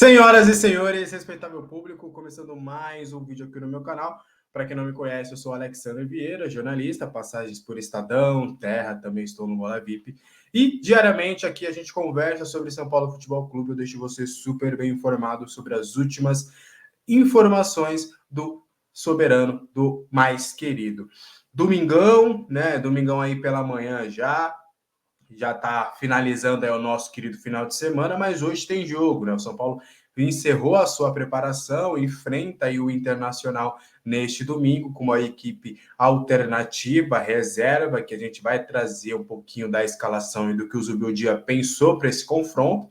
Senhoras e senhores, respeitável público, começando mais um vídeo aqui no meu canal. Para quem não me conhece, eu sou Alexandre Vieira, jornalista, passagens por Estadão, Terra, também estou no Bola VIP. E diariamente aqui a gente conversa sobre São Paulo Futebol Clube. Eu deixo você super bem informado sobre as últimas informações do soberano, do mais querido. Domingão, né? Domingão aí pela manhã já está finalizando aí o nosso querido final de semana, mas hoje tem jogo, né? O São Paulo encerrou a sua preparação, enfrenta aí o Internacional neste domingo com uma equipe alternativa, reserva, que a gente vai trazer um pouquinho da escalação e do que o Zubeldia pensou para esse confronto.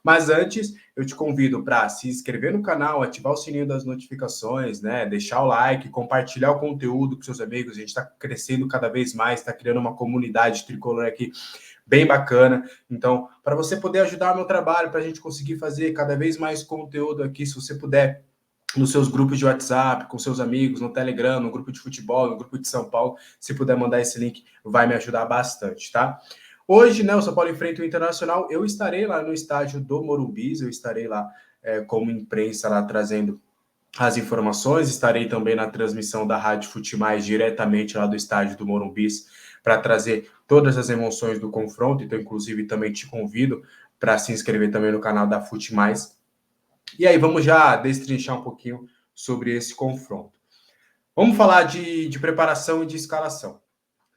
Mas antes, eu te convido para se inscrever no canal, ativar o sininho das notificações, né? Deixar o like, compartilhar o conteúdo com seus amigos. A gente está crescendo cada vez mais, está criando uma comunidade tricolor aqui bem bacana. Então, para você poder ajudar o meu trabalho, para a gente conseguir fazer cada vez mais conteúdo aqui, se você puder, nos seus grupos de WhatsApp, com seus amigos, no Telegram, no grupo de futebol, no grupo de São Paulo, se puder mandar esse link, vai me ajudar bastante, tá? Hoje, né, o São Paulo enfrenta o Internacional. Eu estarei lá no estádio do Morumbi, eu estarei lá como imprensa, lá trazendo as informações. Estarei também na transmissão da Rádio Fute Mais, diretamente lá do estádio do Morumbi, para trazer todas as emoções do confronto. Então, inclusive, também te convido para se inscrever também no canal da Fute Mais. E aí, vamos já destrinchar um pouquinho sobre esse confronto. Vamos falar de preparação e de escalação.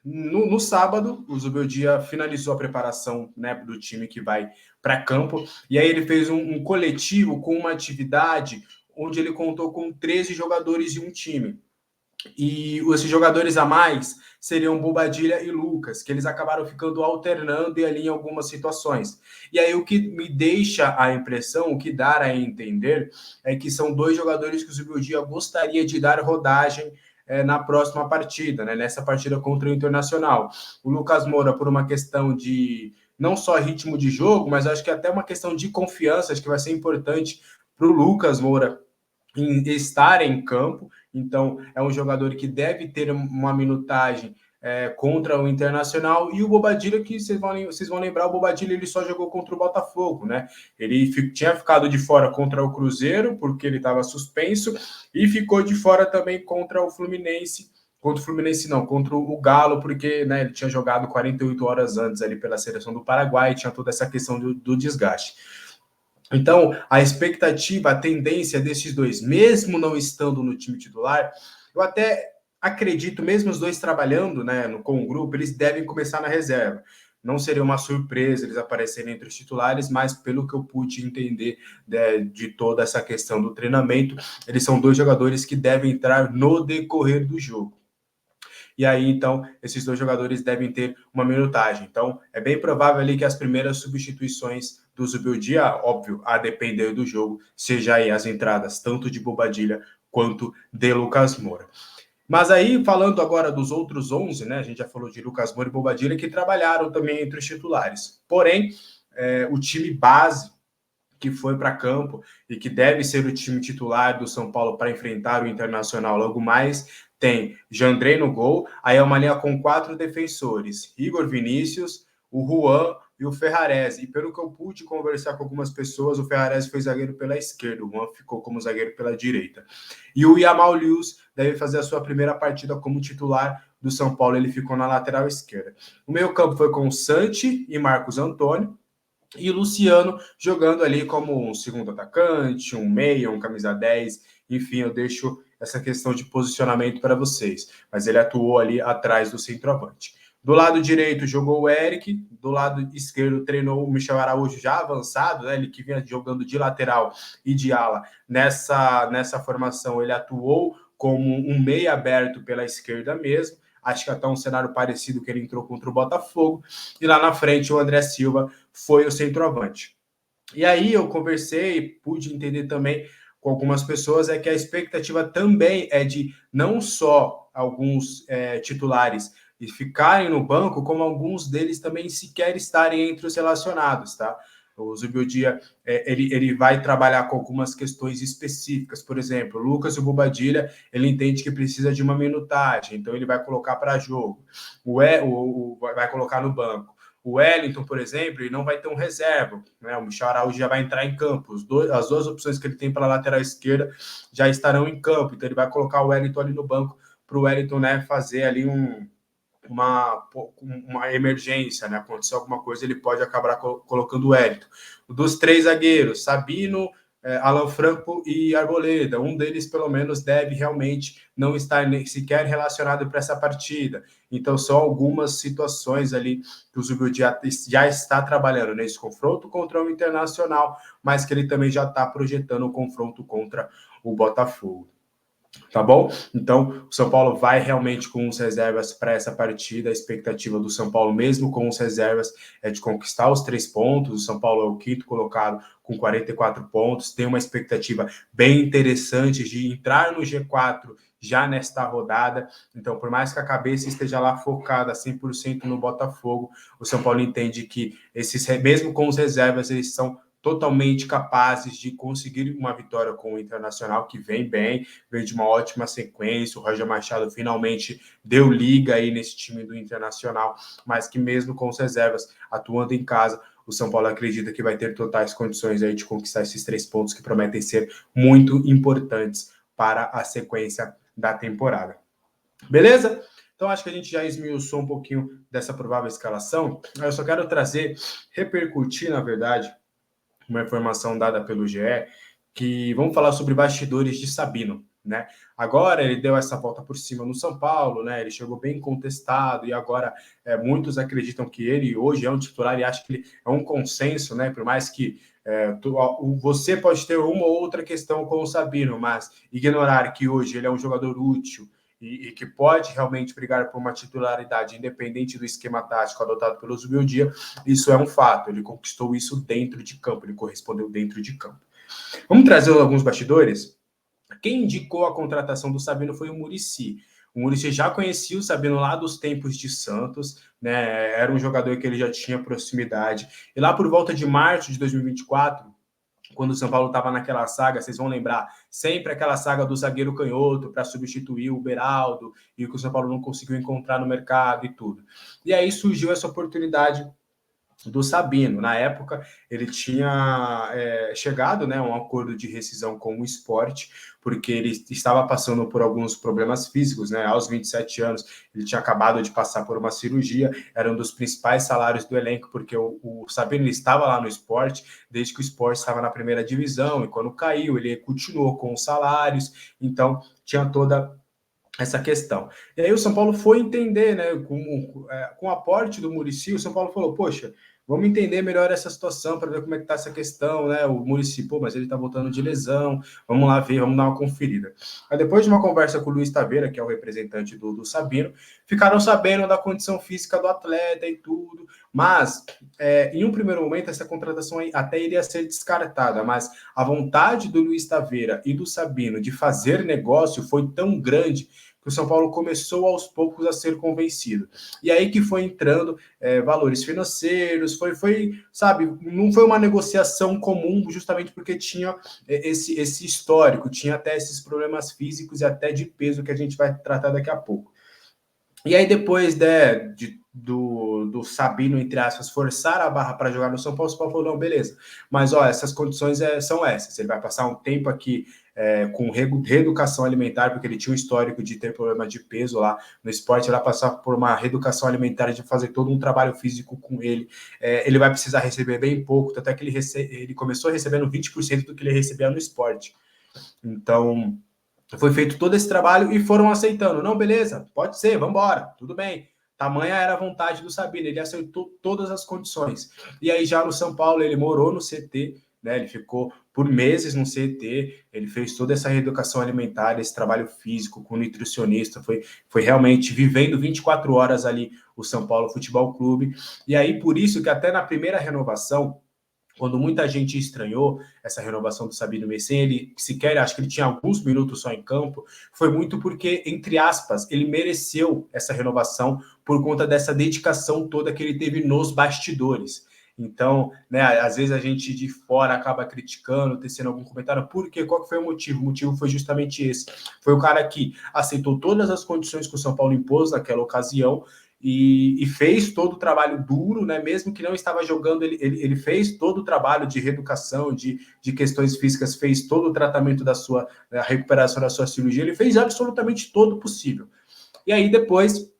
No sábado, o Zubeldia finalizou a preparação, né, do time que vai para campo, e aí ele fez um coletivo com uma atividade onde ele contou com 13 jogadores de um time. E esses jogadores a mais seriam Bobadilha e Lucas, que eles acabaram ficando alternando ali em algumas situações. E aí o que me deixa a impressão, o que dá a entender, é que são dois jogadores que o Zubeldia gostaria de dar rodagem na próxima partida, né? Nessa partida contra o Internacional. O Lucas Moura, por uma questão de não só ritmo de jogo, mas acho que até uma questão de confiança, acho que vai ser importante para o Lucas Moura em estar em campo. Então, é um jogador que deve ter uma minutagem contra o Internacional. E o Bobadilha, que vocês vão lembrar, o Bobadilha ele só jogou contra o Botafogo, né? Ele tinha ficado de fora contra o Cruzeiro, porque ele estava suspenso, e ficou de fora também contra o Fluminense. Contra o Fluminense não, contra o Galo, porque né, ele tinha jogado 48 horas antes ali pela seleção do Paraguai, tinha toda essa questão do desgaste. Então, a expectativa, a tendência desses dois, mesmo não estando no time titular, eu até acredito, mesmo os dois trabalhando, né, com o grupo, eles devem começar na reserva. Não seria uma surpresa eles aparecerem entre os titulares, mas pelo que eu pude entender de toda essa questão do treinamento, eles são dois jogadores que devem entrar no decorrer do jogo. E aí, então, esses dois jogadores devem ter uma minutagem. Então, é bem provável ali que as primeiras substituições do Zubeldia, óbvio, a depender do jogo, seja aí as entradas tanto de Bobadilha quanto de Lucas Moura. Mas aí, falando agora dos outros 11, né? A gente já falou de Lucas Moura e Bobadilha, que trabalharam também entre os titulares. Porém, o time base que foi para campo e que deve ser o time titular do São Paulo para enfrentar o Internacional logo mais, tem Jandrei no gol, aí é uma linha com 4 defensores, Igor Vinícius, o Juan e o Ferrarese. E pelo que eu pude conversar com algumas pessoas, o Ferrarese foi zagueiro pela esquerda, o Juan ficou como zagueiro pela direita. E o Yamal Lewis deve fazer a sua primeira partida como titular do São Paulo, ele ficou na lateral esquerda. O meio campo foi com Santi e Marcos Antônio, e o Luciano jogando ali como um segundo atacante, um meia, um camisa 10, enfim, eu deixo essa questão de posicionamento para vocês, mas ele atuou ali atrás do centroavante. Do lado direito jogou o Eric, do lado esquerdo treinou o Michel Araújo já avançado, né, ele que vinha jogando de lateral e de ala. Nessa formação ele atuou como um meia aberto pela esquerda mesmo, acho que até um cenário parecido que ele entrou contra o Botafogo, e lá na frente o André Silva foi o centroavante. E aí eu conversei, pude entender também com algumas pessoas, é que a expectativa também é de não só alguns titulares ficarem no banco, como alguns deles também sequer estarem entre os relacionados, tá? O Zubeldia, ele vai trabalhar com algumas questões específicas. Por exemplo, o Lucas e o Bobadilha, ele entende que precisa de uma minutagem, então ele vai colocar para jogo. Vai colocar no banco. O Wellington, por exemplo, ele não vai ter um reserva, né? O Michel Araújo já vai entrar em campo. As duas opções que ele tem para a lateral esquerda já estarão em campo. Então ele vai colocar o Wellington ali no banco para o Wellington, né, fazer ali uma emergência, né? Acontecer alguma coisa, ele pode acabar colocando o Wellington. Dos três zagueiros, Sabino, Alan Franco e Arboleda, um deles pelo menos deve realmente não estar nem sequer relacionado para essa partida. Então são algumas situações ali que o Zubildia já está trabalhando nesse confronto contra o Internacional, mas que ele também já está projetando o confronto contra o Botafogo. Tá bom? Então, o São Paulo vai realmente com os reservas para essa partida. A expectativa do São Paulo, mesmo com os reservas, é de conquistar os 3 pontos. O São Paulo é o quinto colocado com 44 pontos. Tem uma expectativa bem interessante de entrar no G4 já nesta rodada. Então, por mais que a cabeça esteja lá focada 100% no Botafogo, o São Paulo entende que mesmo com os reservas, eles são totalmente capazes de conseguir uma vitória com o Internacional, que vem bem, veio de uma ótima sequência. O Roger Machado finalmente deu liga aí nesse time do Internacional, mas que mesmo com as reservas, atuando em casa, o São Paulo acredita que vai ter totais condições aí de conquistar esses 3 pontos que prometem ser muito importantes para a sequência da temporada. Beleza? Então, acho que a gente já esmiuçou um pouquinho dessa provável escalação. Eu só quero repercutir, na verdade, uma informação dada pelo GE, que vamos falar sobre bastidores de Sabino, né? Agora ele deu essa volta por cima no São Paulo, né? Ele chegou bem contestado e agora muitos acreditam que ele hoje é um titular e acho que ele é um consenso, né? Por mais que você pode ter uma ou outra questão com o Sabino, mas ignorar que hoje ele é um jogador útil e que pode realmente brigar por uma titularidade independente do esquema tático adotado pelo Zubildia, isso é um fato. Ele conquistou isso dentro de campo, ele correspondeu dentro de campo. Vamos trazer alguns bastidores? Quem indicou a contratação do Sabino foi o Muricy. O Muricy já conhecia o Sabino lá dos tempos de Santos, né? Era um jogador que ele já tinha proximidade. E lá por volta de março de 2024, quando o São Paulo estava naquela saga, vocês vão lembrar, sempre aquela saga do zagueiro canhoto para substituir o Beraldo, e que o São Paulo não conseguiu encontrar no mercado e tudo. E aí surgiu essa oportunidade do Sabino. Na época, ele tinha chegado, né, a um acordo de rescisão com o Sport, porque ele estava passando por alguns problemas físicos, né? Aos 27 anos, ele tinha acabado de passar por uma cirurgia, era um dos principais salários do elenco, porque o Sabino estava lá no Sport, desde que o Sport estava na primeira divisão, e quando caiu, ele continuou com os salários, então tinha toda essa questão. E aí o São Paulo foi entender, né, com o aporte do Muricy, o São Paulo falou, poxa, vamos entender melhor essa situação para ver como é que está essa questão, né? O Muricy, pô, mas ele está voltando de lesão, vamos lá ver, vamos dar uma conferida. Aí depois de uma conversa com o Luiz Taveira, que é o representante do Sabino, ficaram sabendo da condição física do atleta e tudo, mas em um primeiro momento essa contratação até iria ser descartada, mas a vontade do Luiz Taveira e do Sabino de fazer negócio foi tão grande que o São Paulo começou aos poucos a ser convencido. E aí que foi entrando valores financeiros, sabe, não foi uma negociação comum, justamente porque tinha esse histórico, tinha até esses problemas físicos e até de peso que a gente vai tratar daqui a pouco. E aí depois do Sabino, entre aspas, forçar a barra para jogar no São Paulo, o São Paulo falou, não, beleza, mas ó, essas condições são essas, ele vai passar um tempo aqui com reeducação alimentar, porque ele tinha um histórico de ter problema de peso lá no esporte, ele vai passar por uma reeducação alimentar, de fazer todo um trabalho físico com ele, ele vai precisar receber bem pouco, tanto é que ele começou recebendo 20% do que ele recebia no esporte. Então, foi feito todo esse trabalho e foram aceitando. Não, beleza, pode ser, vamos embora, tudo bem. Tamanha era a vontade do Sabino, ele aceitou todas as condições. E aí já no São Paulo, ele morou no CT, né? Ele ficou por meses no CT, ele fez toda essa reeducação alimentar, esse trabalho físico com nutricionista, foi realmente vivendo 24 horas ali o São Paulo Futebol Clube. E aí, por isso que até na primeira renovação, quando muita gente estranhou essa renovação do Sabino Messen, ele sequer, acho que ele tinha alguns minutos só em campo, foi muito porque, entre aspas, ele mereceu essa renovação por conta dessa dedicação toda que ele teve nos bastidores. Então, né, às vezes a gente de fora acaba criticando, tecendo algum comentário, por quê? Qual que foi o motivo? O motivo foi justamente esse. Foi o cara que aceitou todas as condições que o São Paulo impôs naquela ocasião e fez todo o trabalho duro, né? Mesmo que não estava jogando, ele fez todo o trabalho de reeducação, de questões físicas, fez todo o tratamento da recuperação da sua cirurgia, ele fez absolutamente todo o possível. E aí, depois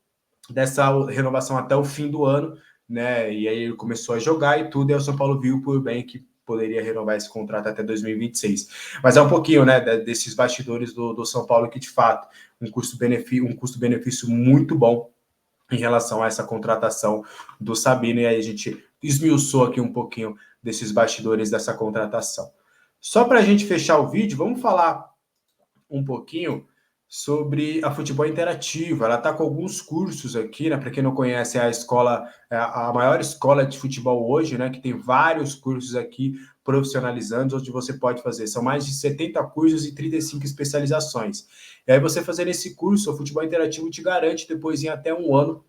dessa renovação até o fim do ano, né? E aí ele começou a jogar e tudo, e o São Paulo viu por bem que poderia renovar esse contrato até 2026. Mas é um pouquinho, né, desses bastidores do São Paulo que, de fato, um custo-benefício muito bom em relação a essa contratação do Sabino, e aí a gente esmiuçou aqui um pouquinho desses bastidores dessa contratação. Só para a gente fechar o vídeo, vamos falar um pouquinho sobre a Futebol Interativo. Ela está com alguns cursos aqui, né? Para quem não conhece, é a escola, é a maior escola de futebol hoje, né? Que tem vários cursos aqui profissionalizantes, onde você pode fazer. São mais de 70 cursos e 35 especializações. E aí, você fazendo esse curso, o Futebol Interativo te garante, depois em até um ano,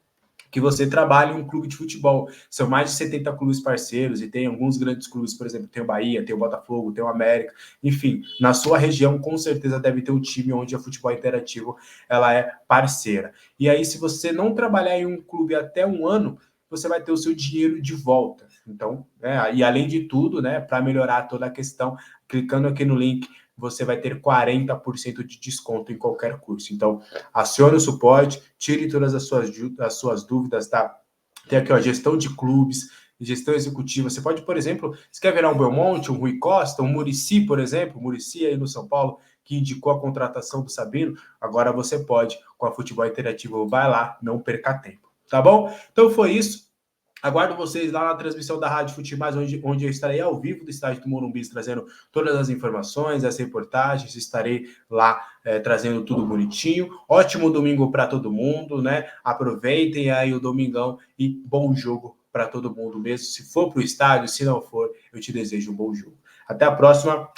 que você trabalha em um clube de futebol. São mais de 70 clubes parceiros e tem alguns grandes clubes, por exemplo, tem o Bahia, tem o Botafogo, tem o América, enfim, na sua região com certeza deve ter um time onde a Futebol Interativo ela é parceira. E aí, se você não trabalhar em um clube até um ano, você vai ter o seu dinheiro de volta. Então, e além de tudo, né, para melhorar toda a questão, clicando aqui no link, você vai ter 40% de desconto em qualquer curso. Então, acione o suporte, tire todas as suas dúvidas, tá? Tem aqui, ó, gestão de clubes, gestão executiva. Você pode, por exemplo, você quer virar um Belmonte, um Rui Costa, um Muricy, por exemplo, Muricy aí no São Paulo, que indicou a contratação do Sabino, agora você pode, com a Futebol Interativo, vai lá, não perca tempo, tá bom? Então foi isso. Aguardo vocês lá na transmissão da Rádio Futimais, onde eu estarei ao vivo do estádio do Morumbi, trazendo todas as informações, as reportagens, estarei lá trazendo tudo bonitinho. Ótimo domingo para todo mundo, né? Aproveitem aí o domingão e bom jogo para todo mundo mesmo. Se for para o estádio, se não for, eu te desejo um bom jogo. Até a próxima.